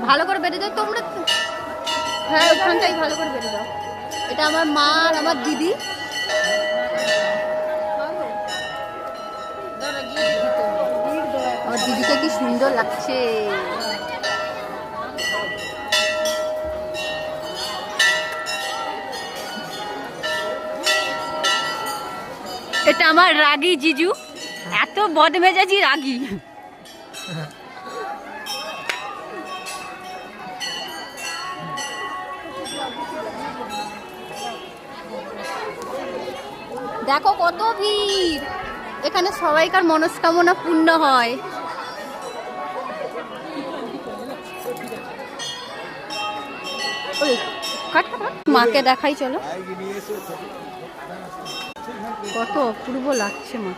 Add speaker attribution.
Speaker 1: ভালো করে বেঁধে দাও তোমরা। হ্যাঁ ওখানটাই ভালো করে বেঁধে দাও। এটা আমার মা আর আমার দিদি। আমার দিদিকে কি সুন্দর লাগছে। এটা আমার রাগী জিজু, এত বদমেজাজি রাগী। দেখো কত ভিড়, এখানে সবাইকার মনস্কামনা পূর্ণ হয়। মাকে দেখাই চলো, কত অপূর্ব লাগছে মা।